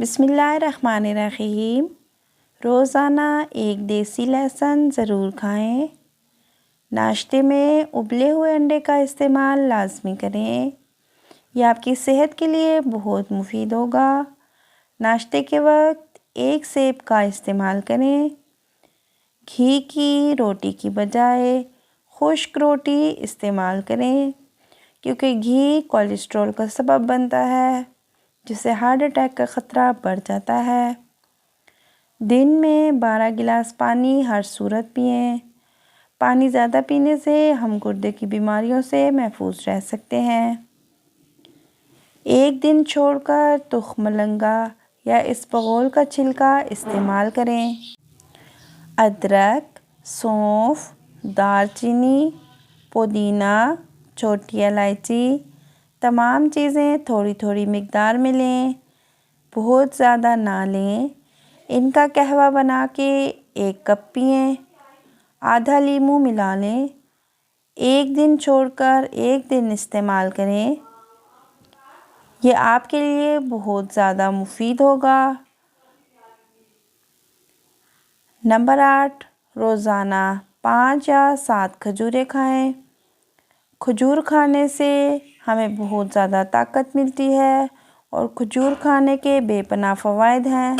बिस्मिल्लाहिर्रहमानिर्रहीम। रोज़ाना एक देसी लहसुन ज़रूर खाएं। नाश्ते में उबले हुए अंडे का इस्तेमाल लाजमी करें। यह आपकी सेहत के लिए बहुत मुफीद होगा। नाश्ते के वक्त एक सेब का इस्तेमाल करें। घी की रोटी की बजाय खुश्क रोटी इस्तेमाल करें, क्योंकि घी कोलेस्ट्रॉल का सबब बनता है, जिससे हार्ट अटैक का ख़तरा बढ़ जाता है। दिन में 12 गिलास पानी हर सूरत पिएं। पानी ज़्यादा पीने से हम गुर्दे की बीमारियों से महफूज रह सकते हैं। एक दिन छोड़कर तुख्म मलंगा या इसबगोल का छिलका इस्तेमाल करें। अदरक, सौंफ, दालचीनी, पुदीना, छोटी इलायची, तमाम चीज़ें थोड़ी थोड़ी मिक़दार में लें, बहुत ज़्यादा ना लें। इनका कहवा बना के 1 कप पिएं। आधा लीमू मिला लें। एक दिन छोड़कर एक दिन इस्तेमाल करें। ये आपके लिए बहुत ज़्यादा मुफीद होगा। नंबर 8, रोज़ाना 5 या 7 खजूरें खाएं। खजूर खाने से हमें बहुत ज़्यादा ताकत मिलती है और खजूर खाने के बेपनाह फ़वाइद हैं।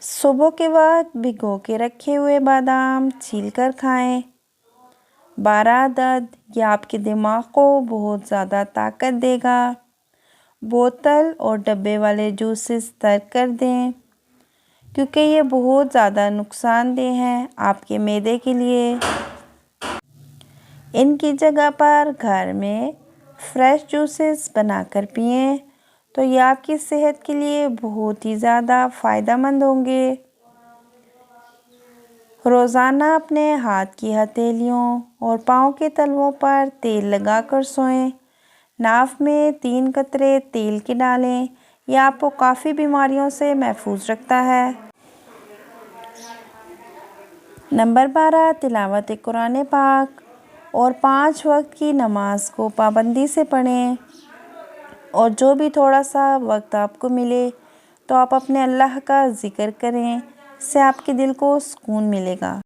सुबह के वक्त भिगो के रखे हुए बादाम छीलकर खाएं। 12 अदद, यह आपके दिमाग को बहुत ज़्यादा ताकत देगा। बोतल और डब्बे वाले जूसेस तर्क कर दें, क्योंकि ये बहुत ज़्यादा नुकसानदेह हैं आपके मैदे के लिए। इनकी जगह पर घर में फ्रेश जूसेस बनाकर पिएं, तो ये आपकी सेहत के लिए बहुत ही ज़्यादा फ़ायदेमंद होंगे। रोज़ाना अपने हाथ की हथेलियों और पाँव के तलवों पर तेल लगाकर सोएं। नाक में 3 कतरे तेल के डालें। यह आपको काफ़ी बीमारियों से महफूज रखता है। नंबर 12, तिलावत कुरान पाक और 5 वक्त की नमाज को पाबंदी से पढ़ें। और जो भी थोड़ा सा वक्त आपको मिले तो आप अपने अल्लाह का ज़िक्र करें। इससे आपके दिल को सुकून मिलेगा।